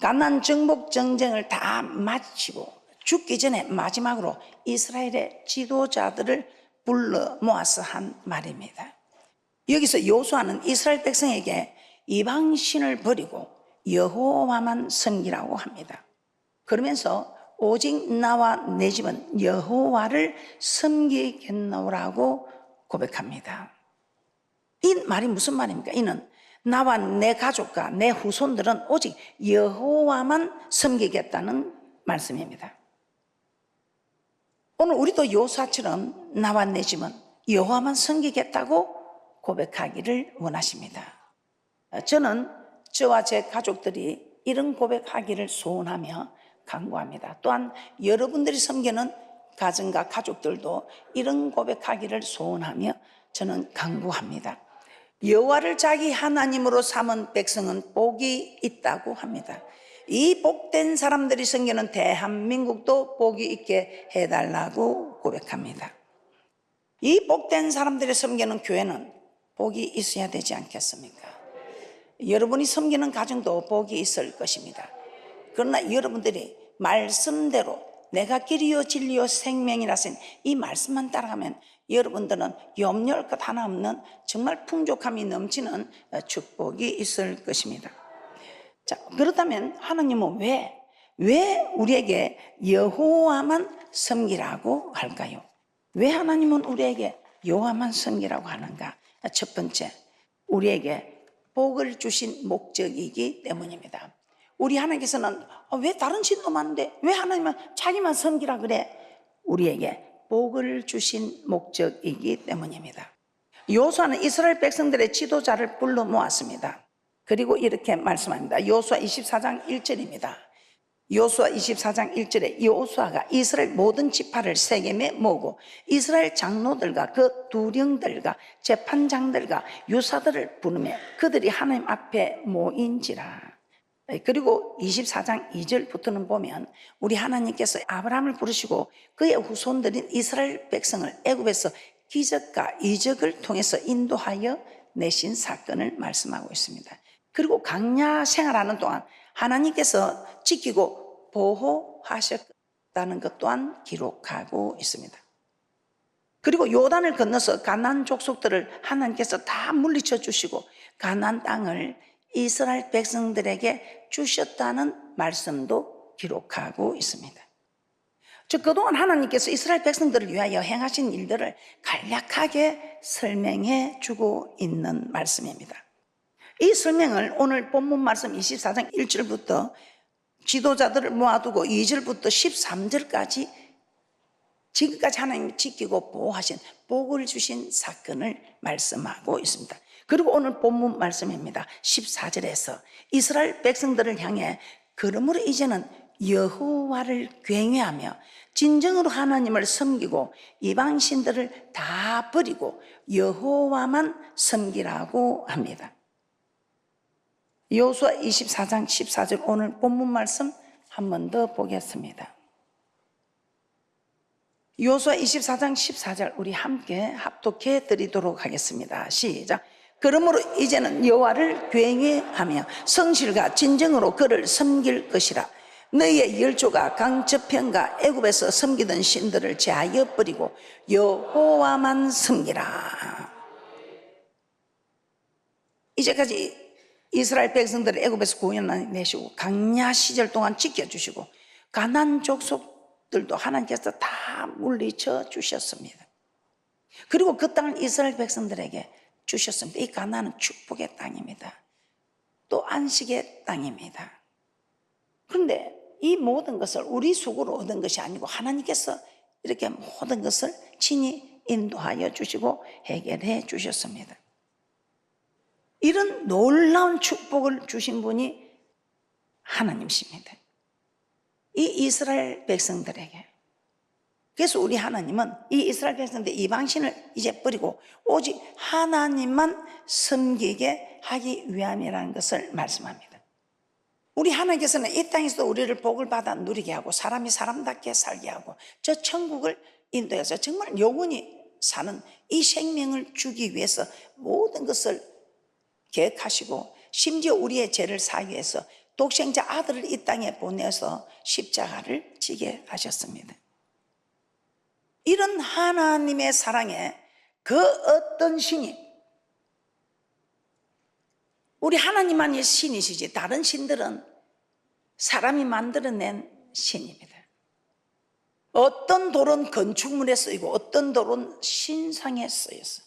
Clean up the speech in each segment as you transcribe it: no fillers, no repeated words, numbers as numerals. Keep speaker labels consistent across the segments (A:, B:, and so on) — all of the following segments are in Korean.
A: 가나안 정복 전쟁을 다 마치고 죽기 전에 마지막으로 이스라엘의 지도자들을 불러 모아서 한 말입니다. 여기서 여호수아는 이스라엘 백성에게 이방신을 버리고 여호와만 섬기라고 합니다. 그러면서 오직 나와 내 집은 여호와를 섬기겠노라고 고백합니다. 이 말이 무슨 말입니까? 이는 나와 내 가족과 내 후손들은 오직 여호와만 섬기겠다는 말씀입니다. 오늘 우리도 여호수아처럼 나와 내 집은 여호와만 섬기겠다고 고백하기를 원하십니다. 저는 저와 제 가족들이 이런 고백하기를 소원하며 간구합니다. 또한 여러분들이 섬기는 가정과 가족들도 이런 고백하기를 소원하며 저는 간구합니다. 여호와를 자기 하나님으로 삼은 백성은 복이 있다고 합니다. 이 복된 사람들이 섬기는 대한민국도 복이 있게 해달라고 고백합니다. 이 복된 사람들이 섬기는 교회는 복이 있어야 되지 않겠습니까? 여러분이 섬기는 가정도 복이 있을 것입니다. 그러나 여러분들이 말씀대로 내가 길이요 진리요 생명이라 쓴 이 말씀만 따라가면 여러분들은 염려할 것 하나 없는 정말 풍족함이 넘치는 축복이 있을 것입니다. 자, 그렇다면 하나님은 왜 우리에게 여호와만 섬기라고 할까요? 왜 하나님은 우리에게 여호와만 섬기라고 하는가? 첫 번째, 우리에게 복을 주신 목적이기 때문입니다. 우리 하나님께서는 왜 다른 신도 많은데 왜 하나님은 자기만 섬기라 그래? 우리에게 복을 주신 목적이기 때문입니다. 여호수아는 이스라엘 백성들의 지도자를 불러 모았습니다. 그리고 이렇게 말씀합니다. 여호수아 24장 1절입니다. 여호수아 24장 1절에 여호수아가 이스라엘 모든 지파를 세겜에 모으고 이스라엘 장로들과 그 두령들과 재판장들과 유사들을 부르며 그들이 하나님 앞에 모인지라. 그리고 24장 2절부터는 보면 우리 하나님께서 아브라함을 부르시고 그의 후손들인 이스라엘 백성을 애굽에서 기적과 이적을 통해서 인도하여 내신 사건을 말씀하고 있습니다. 그리고 광야 생활하는 동안 하나님께서 지키고 보호하셨다는 것 또한 기록하고 있습니다. 그리고 요단을 건너서 가나안 족속들을 하나님께서 다 물리쳐 주시고 가나안 땅을 이스라엘 백성들에게 주셨다는 말씀도 기록하고 있습니다. 즉 그동안 하나님께서 이스라엘 백성들을 위하여 행하신 일들을 간략하게 설명해 주고 있는 말씀입니다. 이 설명을 오늘 본문 말씀 24장 1절부터 지도자들을 모아두고 2절부터 13절까지 지금까지 하나님이 지키고 보호하신 복을 주신 사건을 말씀하고 있습니다. 그리고 오늘 본문 말씀입니다. 14절에서 이스라엘 백성들을 향해 그러므로 이제는 여호와를 경외하며 진정으로 하나님을 섬기고 이방신들을 다 버리고 여호와만 섬기라고 합니다. 여호수아 24장 14절 오늘 본문 말씀 한 번 더 보겠습니다. 여호수아 24장 14절 우리 함께 합독해 드리도록 하겠습니다. 시작. 그러므로 이제는 여호와를 경외하며 성실과 진정으로 그를 섬길 것이라. 너희의 열조가 강저편과 애굽에서 섬기던 신들을 제하여 버리고 여호와만 섬기라. 이제까지 이스라엘 백성들을 애굽에서 구원해내시고 광야 시절 동안 지켜주시고 가나안 족속들도 하나님께서 다 물리쳐 주셨습니다. 그리고 그 땅을 이스라엘 백성들에게 주셨습니다. 이 가나안은 축복의 땅입니다. 또 안식의 땅입니다. 그런데 이 모든 것을 우리 속으로 얻은 것이 아니고 하나님께서 이렇게 모든 것을 친히 인도하여 주시고 해결해 주셨습니다. 이런 놀라운 축복을 주신 분이 하나님이십니다. 이 이스라엘 백성들에게. 그래서 우리 하나님은 이 이스라엘 백성들 이방신을 이제 버리고 오직 하나님만 섬기게 하기 위함이라는 것을 말씀합니다. 우리 하나님께서는 이 땅에서도 우리를 복을 받아 누리게 하고 사람이 사람답게 살게 하고 저 천국을 인도해서 정말 영원히 사는 이 생명을 주기 위해서 모든 것을 계획하시고 심지어 우리의 죄를 사하기 위해서 독생자 아들을 이 땅에 보내서 십자가를 지게 하셨습니다. 이런 하나님의 사랑에 그 어떤 신이, 우리 하나님만이 신이시지 다른 신들은 사람이 만들어낸 신입니다. 어떤 돌은 건축물에 쓰이고 어떤 돌은 신상에 쓰였어.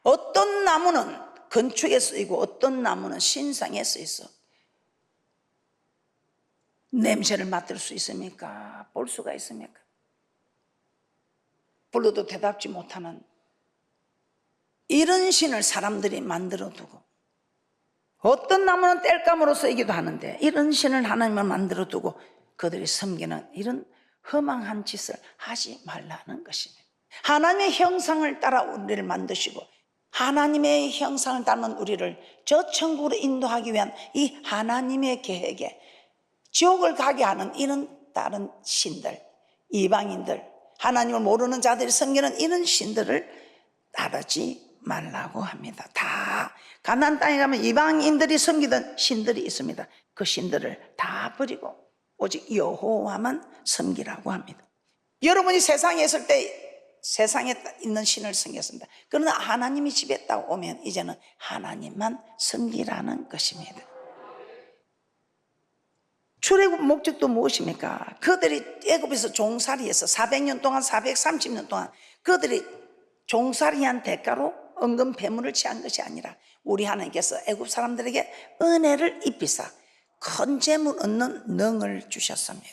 A: 어떤 나무는 건축에 쓰이고 어떤 나무는 신상에 쓰였어. 냄새를 맡을 수 있습니까? 볼 수가 있습니까? 불러도 대답지 못하는 이런 신을 사람들이 만들어 두고, 어떤 나무는 땔감으로 쓰이기도 하는데 이런 신을 하나님을 만들어 두고 그들이 섬기는 이런 허망한 짓을 하지 말라는 것입니다. 하나님의 형상을 따라 우리를 만드시고 하나님의 형상을 닮은 우리를 저 천국으로 인도하기 위한 이 하나님의 계획에 지옥을 가게 하는 이런 다른 신들, 이방인들, 하나님을 모르는 자들이 섬기는 이런 신들을 따르지 말라고 합니다. 다 가나안 땅에 가면 이방인들이 섬기던 신들이 있습니다. 그 신들을 다 버리고 오직 여호와만 섬기라고 합니다. 여러분이 세상에 있을 때 세상에 있는 신을 섬겼습니다. 그러나 하나님이 집에 딱 오면 이제는 하나님만 섬기라는 것입니다. 출애굽 목적도 무엇입니까? 그들이 애굽에서 종살이해서 400년 동안 430년 동안 그들이 종살이한 대가로 은금 배물을 취한 것이 아니라 우리 하나님께서 애굽 사람들에게 은혜를 입히사 큰 재물 얻는 능을 주셨습니다.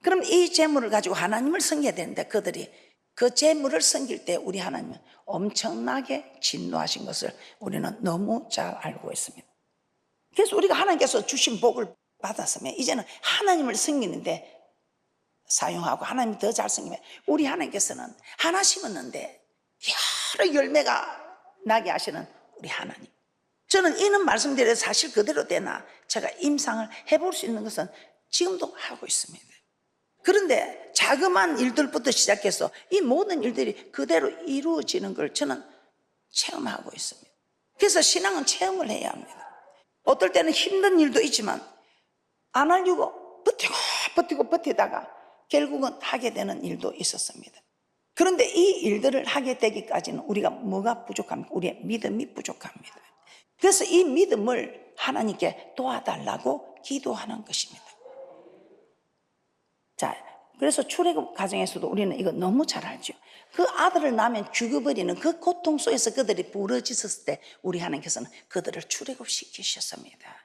A: 그럼 이 재물을 가지고 하나님을 섬겨야 되는데 그들이 그 재물을 섬길 때 우리 하나님은 엄청나게 진노하신 것을 우리는 너무 잘 알고 있습니다. 그래서 우리가 하나님께서 주신 복을 받았으면 이제는 하나님을 섬기는데 사용하고 하나님 더 잘 섬기면 우리 하나님께서는 하나 심었는데 여러 열매가 나게 하시는 우리 하나님. 저는 이는 말씀드려서 사실 그대로 되나 제가 임상을 해볼 수 있는 것은 지금도 하고 있습니다. 그런데 자그마한 일들부터 시작해서 이 모든 일들이 그대로 이루어지는 걸 저는 체험하고 있습니다. 그래서 신앙은 체험을 해야 합니다. 어떨 때는 힘든 일도 있지만 안 하려고 버티다가 결국은 하게 되는 일도 있었습니다. 그런데 이 일들을 하게 되기까지는 우리가 뭐가 부족합니까? 우리의 믿음이 부족합니다. 그래서 이 믿음을 하나님께 도와달라고 기도하는 것입니다. 자, 그래서 출애굽 과정에서도 우리는 이거 너무 잘 알죠. 그 아들을 낳으면 죽여버리는 그 고통 속에서 그들이 부러졌을 때 우리 하나님께서는 그들을 출애굽시키셨습니다.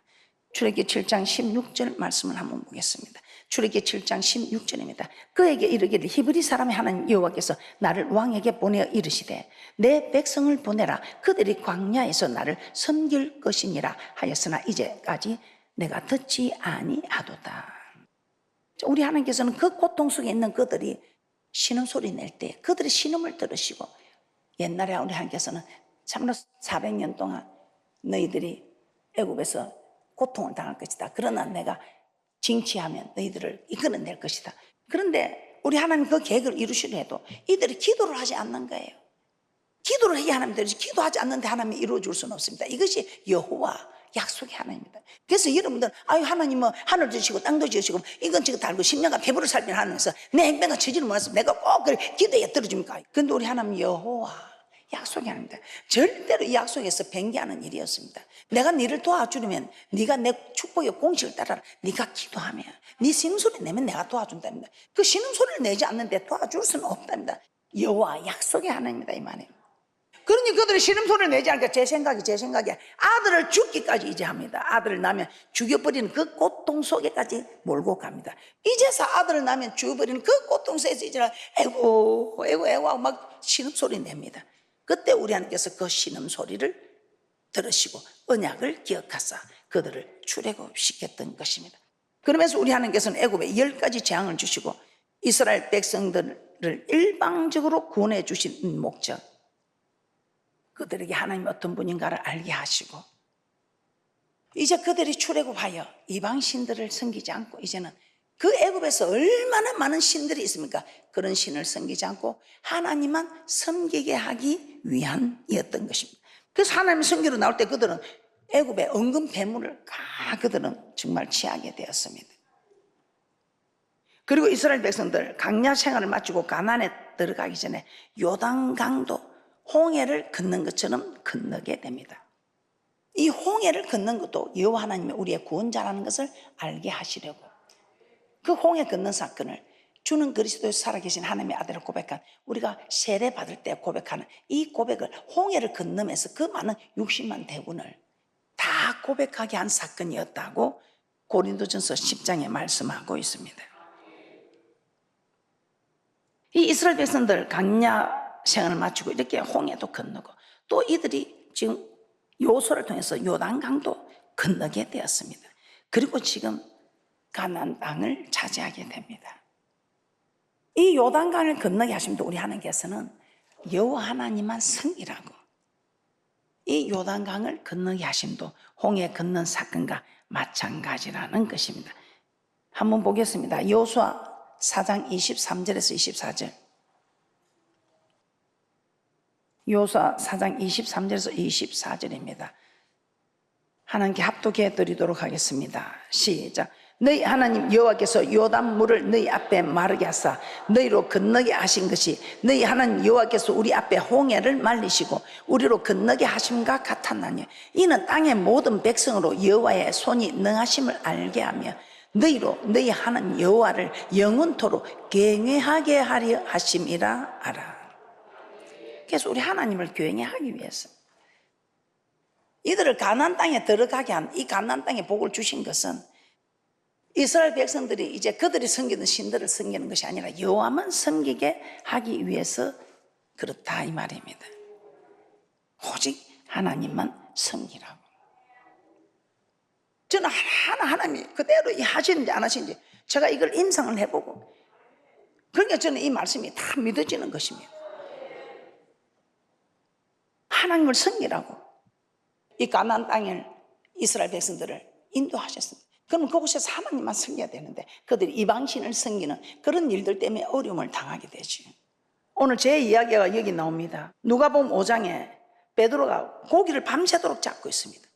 A: 출애굽기 7장 16절 말씀을 한번 보겠습니다. 출애굽기 7장 16절입니다. 그에게 이르기를 히브리 사람의 하나님 여호와께서 나를 왕에게 보내어 이르시되 내 백성을 보내라. 그들이 광야에서 나를 섬길 것이니라 하였으나 이제까지 내가 듣지 아니하도다. 우리 하나님께서는 그 고통 속에 있는 그들이 신음소리 낼 때 그들의 신음을 들으시고 옛날에 우리 하나님께서는 참으로 400년 동안 너희들이 애굽에서 고통을 당할 것이다. 그러나 내가 징치하면 너희들을 이끌어낼 것이다. 그런데 우리 하나님 그 계획을 이루시려 해도 이들이 기도를 하지 않는 거예요. 기도를 해야 하나님 되지 기도하지 않는데 하나님이 이루어줄 수는 없습니다. 이것이 여호와 약속의 하나님입니다. 그래서 여러분들 아유 하나님은 하늘 주시고 땅도 주시고 이건 지금 달고 10년간 배부를 살면 하면서 내 행배가 처지를 몰라서 내가 꼭 기도에 들어줍니까? 그런데 우리 하나님 여호와 약속이 아닙니다. 절대로 이 약속에서 변개하는 일이었습니다. 내가 너를 도와주려면 네가 내 축복의 공식을 따라 네가 기도하면 네 신음소리 내면 내가 도와준답니다. 그 신음소리를 내지 않는데 도와줄 수는 없답니다. 여호와 약속의 하나님입니다. 이 말이에요. 그러니 그들이 신음소리를 내지 않으니까 제 생각에 아들을 죽기까지 이제 합니다. 아들을 낳으면 죽여버리는 그 고통 속에까지 몰고 갑니다. 이제서 아들을 낳으면 죽여버리는 그 고통 속에서 이제는 에고 하고 막 신음소리 냅니다. 그때 우리 하나님께서 그 신음소리를 들으시고 언약을 기억하사 그들을 출애굽시켰던 것입니다. 그러면서 우리 하나님께서는 애굽에 10가지 재앙을 주시고 이스라엘 백성들을 일방적으로 구원해 주신 목적, 그들에게 하나님이 어떤 분인가를 알게 하시고 이제 그들이 출애굽하여 이방 신들을 섬기지 않고 이제는 그 애굽에서 얼마나 많은 신들이 있습니까? 그런 신을 섬기지 않고 하나님만 섬기게 하기 위함이었던 것입니다. 그래서 하나님 섬기러 나올 때 그들은 애굽의 은근 배물을 그들은 정말 취하게 되었습니다. 그리고 이스라엘 백성들 광야 생활을 마치고 가나안에 들어가기 전에 요단강도 홍해를 건넌 것처럼 건너게 됩니다. 이 홍해를 건넌 것도 여호와 하나님이 우리의 구원자라는 것을 알게 하시려고, 그 홍해 건넌 사건을 주는 그리스도에서 살아계신 하나님의 아들을 고백한, 우리가 세례 받을 때 고백하는 이 고백을 홍해를 건너면서 그 많은 60만 대군을 다 고백하게 한 사건이었다고 고린도전서 10장에 말씀하고 있습니다. 이 이스라엘 백성들 광야 생활을 마치고 이렇게 홍해도 건너고, 또 이들이 지금 요소를 통해서 요단강도 건너게 되었습니다. 그리고 지금 가나안 땅을 차지하게 됩니다. 이 요단강을 건너게 하심도 우리 하나님께서는 여호와 하나님만 승리라고, 이 요단강을 건너게 하심도 홍해 건넌 사건과 마찬가지라는 것입니다. 한번 보겠습니다. 여호수아 4장 23절에서 24절. 여호수아 4장 23절에서 24절입니다. 하나님께 합독해 드리도록 하겠습니다. 시작. 너희 하나님 여호와께서 요단 물을 너희 앞에 마르게 하사 너희로 건너게 하신 것이 너희 하나님 여호와께서 우리 앞에 홍해를 말리시고 우리로 건너게 하심과 같았나니, 이는 땅의 모든 백성으로 여호와의 손이 능하심을 알게 하며 너희로 너희 하나님 여호와를 영원토록 경외하게 하려 하심이라 알아. 그래서 우리 하나님을 경외하기 위해서 이들을 가나안 땅에 들어가게 한, 이 가나안 땅에 복을 주신 것은 이스라엘 백성들이 이제 그들이 섬기는 신들을 섬기는 것이 아니라 여호와만 섬기게 하기 위해서 그렇다 이 말입니다. 오직 하나님만 섬기라고. 저는 하나님이 그대로 하시는지 안 하시는지 제가 이걸 임상을 해보고, 그러니까 저는 이 말씀이 다 믿어지는 것입니다. 하나님을 섬기라고 이 가나안 땅을 이스라엘 백성들을 인도하셨습니다. 그러면 그곳에서 하나님만 섬겨야 되는데 그들이 이방신을 섬기는 그런 일들 때문에 어려움을 당하게 되죠. 오늘 제 이야기가 여기 나옵니다. 누가복음 5장에 베드로가 고기를 밤새도록 잡고 있습니다.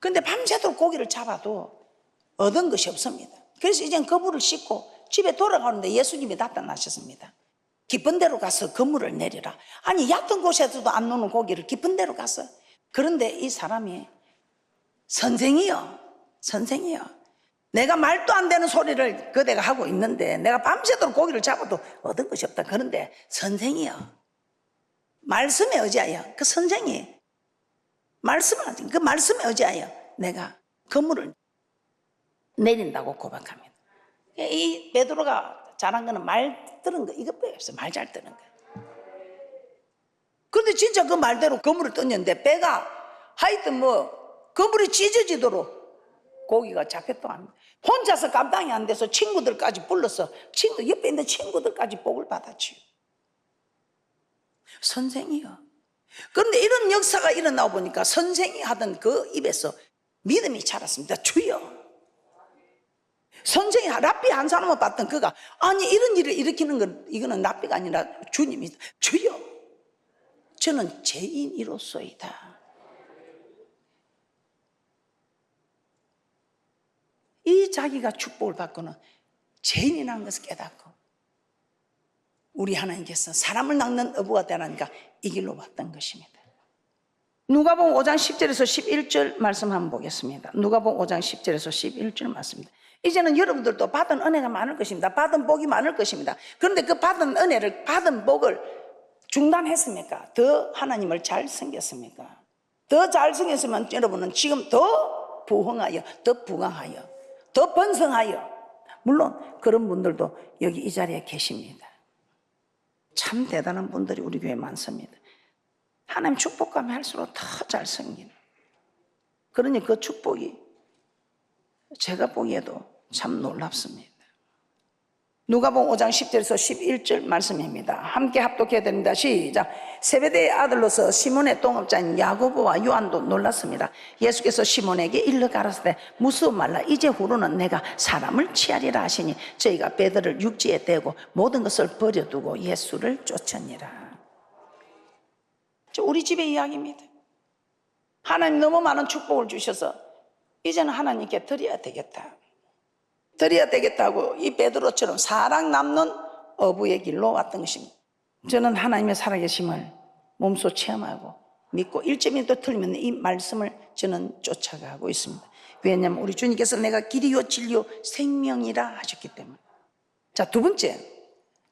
A: 그런데 밤새도록 고기를 잡아도 얻은 것이 없습니다. 그래서 이젠 거부를 씻고 집에 돌아가는데 예수님이 나타나셨습니다. 깊은 데로 가서 그물을 내리라. 아니 얕은 곳에서도 안 노는 고기를 깊은 데로 가서. 그런데 이 사람이 선생이요, 내가 말도 안 되는 소리를 그대가 하고 있는데 내가 밤새도록 고기를 잡아도 얻은 것이 없다. 그런데 선생이요, 말씀에 의지하여 그 선생이 말씀을, 그 말씀에 의지하여 내가 그물을 내린다고 고백합니다. 이 베드로가 잘한 거는 말 들은 거 이것밖에 없어요. 말 잘 듣는 거. 그런데 진짜 그 말대로 그물을 떴는데 배가 하여튼 그물이 찢어지도록 고기가 잡혔다고 합니다. 혼자서 감당이 안 돼서 친구들까지 불러서 옆에 있는 친구들까지 복을 받았지요. 선생이요. 그런데 이런 역사가 일어나고 보니까 선생이 하던 그 입에서 믿음이 자랐습니다. 주여. 선생이 랍비 한 사람을 봤던 그가, 아니 이런 일을 일으키는 건 이거는 랍비가 아니라 주님이, 주여 저는 죄인이로소이다. 이 자기가 축복을 받고는 죄인이라는 것을 깨닫고 우리 하나님께서 사람을 낚는 어부가 되라니까 이 길로 왔던 것입니다. 누가복음 5장 10절에서 11절 말씀 한번 보겠습니다. 누가복음 5장 10절에서 11절 말씀입니다. 이제는 여러분들도 받은 은혜가 많을 것입니다. 받은 복이 많을 것입니다. 그런데 그 받은 은혜를, 받은 복을 중단했습니까? 더 하나님을 잘 섬겼습니까? 더 잘 섬겼으면 여러분은 지금 더 부흥하여, 더 부강하여, 더 번성하여, 물론 그런 분들도 여기 이 자리에 계십니다. 참 대단한 분들이 우리 교회에 많습니다. 하나님 축복하면 할수록 더 잘 섬기는, 그러니 그 축복이 제가 보기에도 참 놀랍습니다. 누가복음 5장 10절에서 11절 말씀입니다. 함께 합독해야 됩니다. 시작. 세베대의 아들로서 시몬의 동업자인 야고보와 요한도 놀랐습니다. 예수께서 시몬에게 일러 가라사대 무서워 말라. 이제 후로는 내가 사람을 취하리라 하시니 저희가 베드로를 육지에 떼고 모든 것을 버려두고 예수를 쫓으니라. 우리 집의 이야기입니다. 하나님 너무 많은 축복을 주셔서 이제는 하나님께 드려야 되겠다. 드려야 되겠다고 이 베드로처럼 사랑 남는 어부의 길로 왔던 것입니다. 저는 하나님의 살아계심을 몸소 체험하고 믿고 1점이라도 틀리면 이 말씀을 저는 쫓아가고 있습니다. 왜냐하면 우리 주님께서 내가 길이요 진리요 생명이라 하셨기 때문에. 자, 두 번째,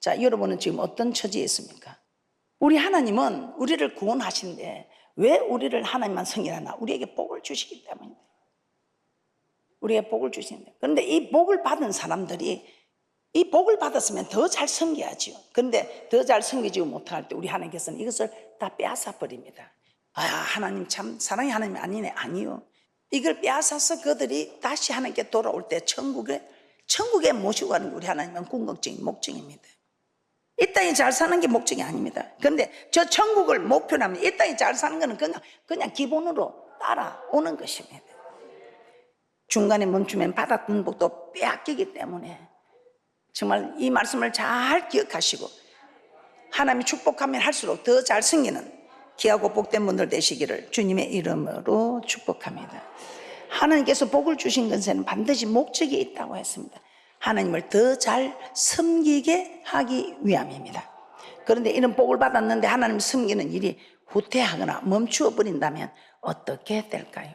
A: 자, 여러분은 지금 어떤 처지에 있습니까? 우리 하나님은 우리를 구원하신데 왜 우리를 하나님만 성일하나? 우리에게 복을 주시기 때문입니다. 우리에게 복을 주시는데, 그런데 이 복을 받은 사람들이 이 복을 받았으면 더 잘 섬겨야지요. 그런데 더 잘 섬기지 못할 때 우리 하나님께서는 이것을 다 빼앗아 버립니다. 아, 하나님 참 사랑의 하나님이 아니네. 아니요. 이걸 빼앗아서 그들이 다시 하나님께 돌아올 때 천국에 모시고 가는 게 우리 하나님은 궁극적인 목적입니다. 이 땅에 잘 사는 게 목적이 아닙니다. 그런데 저 천국을 목표로 하면 이 땅에 잘 사는 거는 그냥 기본으로 따라오는 것입니다. 중간에 멈추면 받았던 복도 빼앗기기 때문에 정말 이 말씀을 잘 기억하시고 하나님이 축복하면 할수록 더 잘 섬기는 귀하고 복된 분들 되시기를 주님의 이름으로 축복합니다. 하나님께서 복을 주신 것에는 반드시 목적이 있다고 했습니다. 하나님을 더 잘 섬기게 하기 위함입니다. 그런데 이런 복을 받았는데 하나님을 섬기는 일이 후퇴하거나 멈추어 버린다면 어떻게 될까요?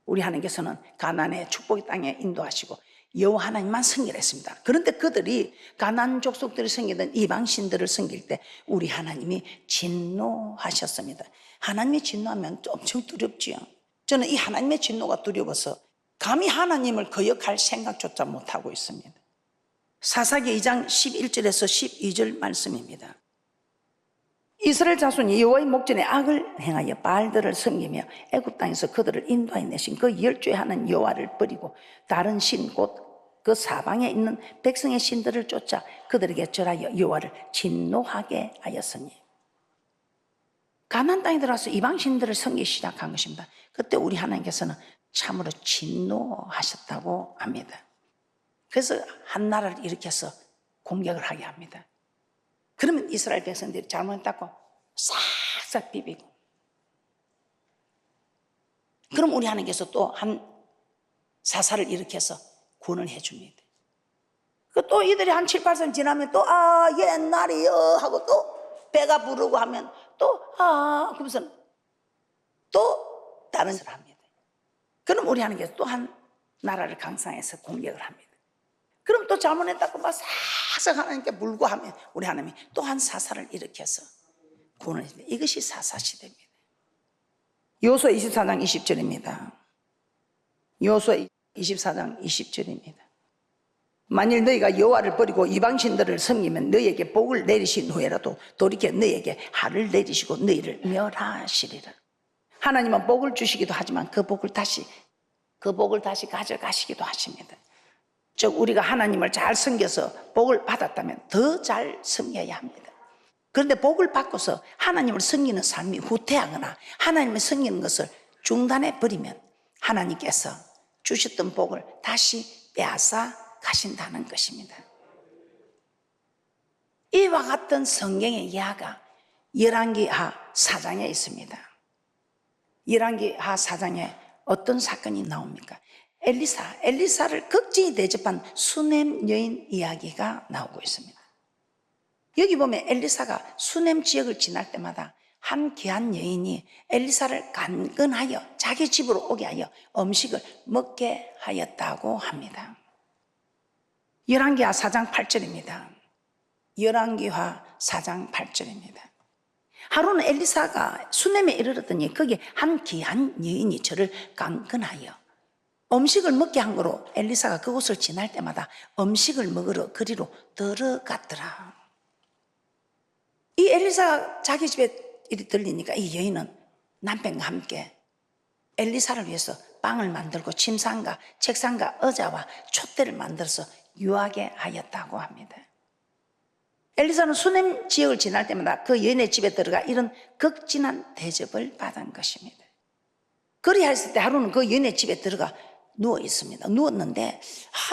A: 우리 하나님께서는 가나안의 축복의 땅에 인도하시고 여호와 하나님만 섬기랬습니다. 그런데 그들이 가나안 족속들이 섬기던 이방신들을 섬길 때 우리 하나님이 진노하셨습니다. 하나님이 진노하면 엄청 두렵지요. 저는 이 하나님의 진노가 두려워서 감히 하나님을 거역할 생각조차 못하고 있습니다. 사사기 2장 11절에서 12절 말씀입니다. 이스라엘 자손이 여호와의 목전에 악을 행하여 바알들을 섬기며 애굽 땅에서 그들을 인도하여 내신 그 열조의 하나님 여호와를 버리고 다른 신 곧 그 사방에 있는 백성의 신들을 쫓아 그들에게 절하여 여호와를 진노하게 하였으니. 가나안 땅에 들어와서 이방 신들을 섬기기 시작한 것입니다. 그때 우리 하나님께서는 참으로 진노하셨다고 합니다. 그래서 한 나라를 일으켜서 공격을 하게 합니다. 그러면 이스라엘 백성들이 잘못했다고 싹싹 비비고, 그럼 우리 하나님께서 또 한 사사를 일으켜서 구원을 해줍니다. 또 이들이 한 7, 8선 지나면 또 옛날이요 하고 또 배가 부르고 하면 또 그러면서 또 다른 일을 합니다. 그럼 우리 하나님께서 또 한 나라를 강성해서 공격을 합니다. 그럼 또 잘못했다고 막 싹싹 하나님께 물고 하면 우리 하나님이 또 한 사사를 일으켜서 구원을 해줍니다. 이것이 사사시대입니다. 여호수아 24장 20절입니다. 여호수아 24장 20절입니다. 만일 너희가 여호와를 버리고 이방신들을 섬기면 너희에게 복을 내리신 후에라도 돌이켜 너희에게 화를 내리시고 너희를 멸하시리라. 하나님은 복을 주시기도 하지만 그 복을 다시 가져가시기도 하십니다. 즉 우리가 하나님을 잘 섬겨서 복을 받았다면 더 잘 섬겨야 합니다. 그런데 복을 받고서 하나님을 섬기는 삶이 후퇴하거나 하나님을 섬기는 것을 중단해 버리면 하나님께서 주셨던 복을 다시 빼앗아 가신다는 것입니다. 이와 같은 성경의 이야기가 열왕기하 4장에 있습니다. 열왕기하 4장에 어떤 사건이 나옵니까? 엘리사를 극진히 대접한 수넴 여인 이야기가 나오고 있습니다. 여기 보면 엘리사가 수넴 지역을 지날 때마다 한 귀한 여인이 엘리사를 간근하여 자기 집으로 오게 하여 음식을 먹게 하였다고 합니다. 열왕기하 4장 8절입니다. 열왕기하 4장 8절입니다. 하루는 엘리사가 수넴에 이르렀더니 거기에 한 귀한 여인이 저를 간근하여 음식을 먹게 한 거로 엘리사가 그곳을 지날 때마다 음식을 먹으러 그리로 들어갔더라. 이 엘리사가 자기 집에 일이 들리니까 이 여인은 남편과 함께 엘리사를 위해서 빵을 만들고 침상과 책상과 의자와 촛대를 만들어서 유하게 하였다고 합니다. 엘리사는 수넴 지역을 지날 때마다 그 여인의 집에 들어가 이런 극진한 대접을 받은 것입니다. 그리하였을 때 하루는 그 여인의 집에 들어가 누워 있습니다. 누웠는데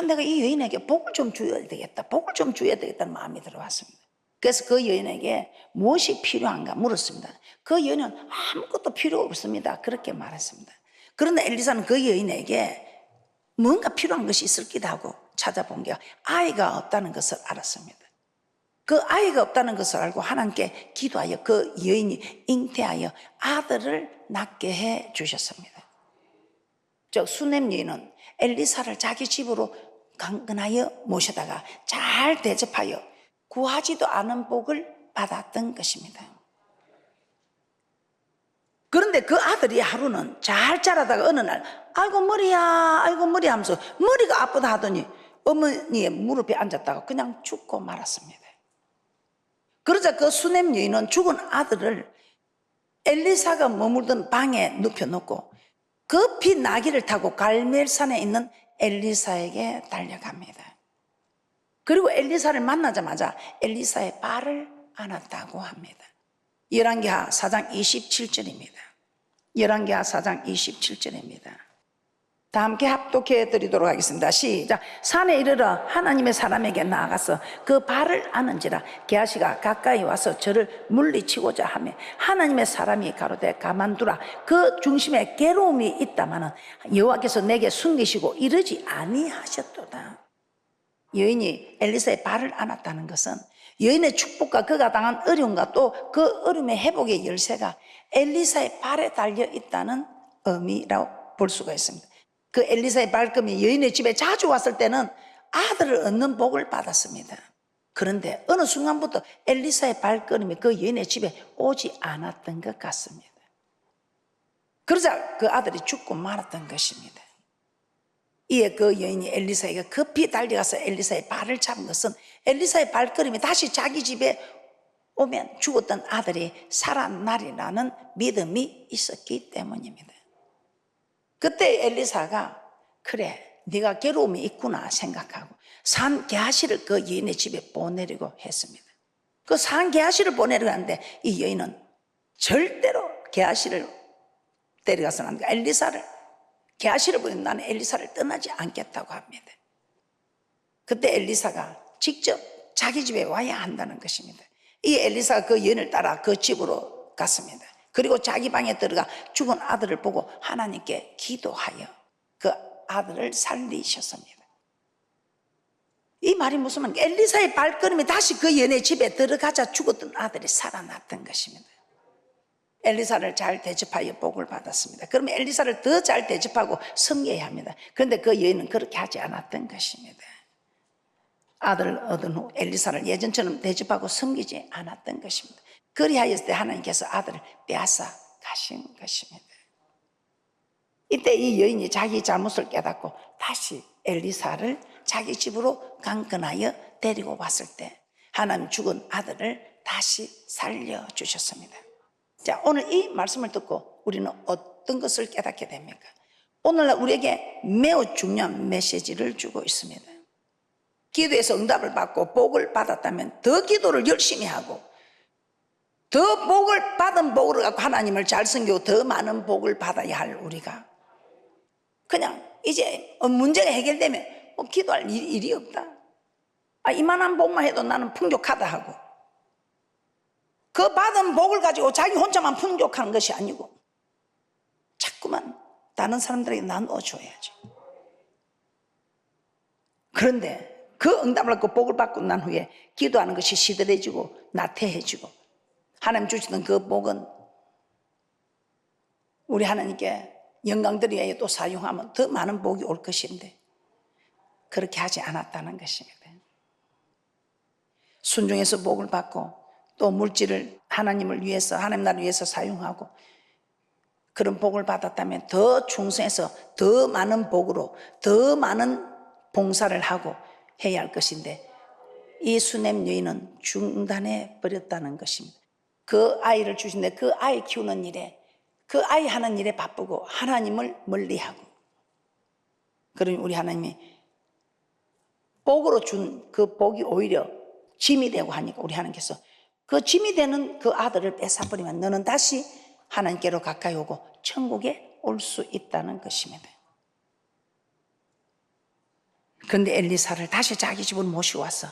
A: 내가 이 여인에게 복을 좀 줘야 되겠다, 복을 좀 줘야 되겠다는 마음이 들어왔습니다. 그래서 그 여인에게 무엇이 필요한가 물었습니다. 그 여인은 아무것도 필요 없습니다. 그렇게 말했습니다. 그런데 엘리사는 그 여인에게 뭔가 필요한 것이 있을 기도 하고 찾아본 게 아이가 없다는 것을 알았습니다. 그 아이가 없다는 것을 알고 하나님께 기도하여 그 여인이 잉태하여 아들을 낳게 해 주셨습니다. 즉 수넴 여인은 엘리사를 자기 집으로 강건하여 모셔다가 잘 대접하여 구하지도 않은 복을 받았던 것입니다. 그런데 그 아들이 하루는 잘 자라다가 어느 날 아이고 머리야 아이고 머리 하면서 머리가 아프다 하더니 어머니의 무릎에 앉았다가 그냥 죽고 말았습니다. 그러자 그 수넴 여인은 죽은 아들을 엘리사가 머물던 방에 눕혀놓고 급히 나귀를 타고 갈멜산에 있는 엘리사에게 달려갑니다. 그리고 엘리사를 만나자마자 엘리사의 발을 안았다고 합니다. 열왕기하 4장 27절입니다. 열왕기하 4장 27절입니다. 다 함께 합독해 드리도록 하겠습니다. 시작. 산에 이르러 하나님의 사람에게 나아가서 그 발을 안은지라 게하시가 가까이 와서 저를 물리치고자 하며 하나님의 사람이 가로되 가만두라 그 중심에 괴로움이 있다마는 여호와께서 내게 숨기시고 이르지 아니하셨도다. 여인이 엘리사의 발을 안았다는 것은 여인의 축복과 그가 당한 어려움과 또 그 어려움의 회복의 열쇠가 엘리사의 발에 달려 있다는 의미라고 볼 수가 있습니다. 그 엘리사의 발걸음이 여인의 집에 자주 왔을 때는 아들을 얻는 복을 받았습니다. 그런데 어느 순간부터 엘리사의 발걸음이 그 여인의 집에 오지 않았던 것 같습니다. 그러자 그 아들이 죽고 말았던 것입니다. 이에 그 여인이 엘리사에게 급히 달려가서 엘리사의 발을 잡은 것은 엘리사의 발걸음이 다시 자기 집에 오면 죽었던 아들이 살아나리라는 믿음이 있었기 때문입니다. 그때 엘리사가 그래 네가 괴로움이 있구나 생각하고 산 게하시를 그 여인의 집에 보내려고 했습니다. 그 산 게하시를 보내려고 하는데 이 여인은 절대로 게하시를 데려가서는 안 돼. 엘리사를 게하시를 보내면 나는 엘리사를 떠나지 않겠다고 합니다. 그때 엘리사가 직접 자기 집에 와야 한다는 것입니다. 이 엘리사가 그 여인을 따라 그 집으로 갔습니다. 그리고 자기 방에 들어가 죽은 아들을 보고 하나님께 기도하여 그 아들을 살리셨습니다. 이 말이 무슨 말인가? 엘리사의 발걸음이 다시 그 여인의 집에 들어가자 죽었던 아들이 살아났던 것입니다. 엘리사를 잘 대접하여 복을 받았습니다. 그러면 엘리사를 더 잘 대접하고 섬겨야 합니다. 그런데 그 여인은 그렇게 하지 않았던 것입니다. 아들을 얻은 후 엘리사를 예전처럼 대접하고 섬기지 않았던 것입니다. 그리하였을 때 하나님께서 아들을 빼앗아 가신 것입니다. 이때 이 여인이 자기 잘못을 깨닫고 다시 엘리사를 자기 집으로 강건하여 데리고 왔을 때 하나님 죽은 아들을 다시 살려주셨습니다. 자, 오늘 이 말씀을 듣고 우리는 어떤 것을 깨닫게 됩니까? 오늘날 우리에게 매우 중요한 메시지를 주고 있습니다. 기도에서 응답을 받고 복을 받았다면 더 기도를 열심히 하고 더 복을 받은 복을 갖고 하나님을 잘 섬기고 더 많은 복을 받아야 할 우리가 그냥 이제 문제가 해결되면 기도할 일이 없다. 이만한 복만 해도 나는 풍족하다 하고 그 받은 복을 가지고 자기 혼자만 풍족한 것이 아니고 자꾸만 다른 사람들에게 나누어 줘야지. 그런데 그 응답을 받고 복을 받고 난 후에 기도하는 것이 시들해지고 나태해지고 하나님 주시던 그 복은 우리 하나님께 영광드리에 또 사용하면 더 많은 복이 올 것인데 그렇게 하지 않았다는 것입니다. 순종해서 복을 받고 또 물질을 하나님을 위해서 하나님 나라를 위해서 사용하고 그런 복을 받았다면 더 충성해서 더 많은 복으로 더 많은 봉사를 하고 해야 할 것인데 이 수넴 여인은 중단해 버렸다는 것입니다. 그 아이를 주신데 그 아이 키우는 일에 그 아이 하는 일에 바쁘고 하나님을 멀리하고 그러니 우리 하나님이 복으로 준 그 복이 오히려 짐이 되고 하니까 우리 하나님께서 그 짐이 되는 그 아들을 뺏어버리면 너는 다시 하나님께로 가까이 오고 천국에 올 수 있다는 것입니다. 그런데 엘리사를 다시 자기 집으로 모시고 와서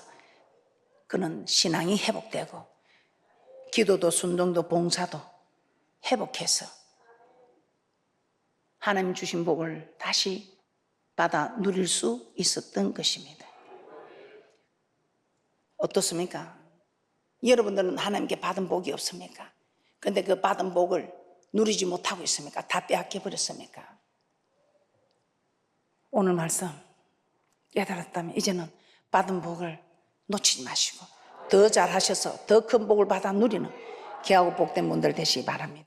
A: 그는 신앙이 회복되고 기도도 순종도 봉사도 회복해서 하나님 주신 복을 다시 받아 누릴 수 있었던 것입니다. 어떻습니까? 여러분들은 하나님께 받은 복이 없습니까? 그런데 그 받은 복을 누리지 못하고 있습니까? 다 빼앗겨 버렸습니까? 오늘 말씀 깨달았다면 이제는 받은 복을 놓치지 마시고 더 잘하셔서 더 큰 복을 받아 누리는 귀하고 복된 분들 되시기 바랍니다.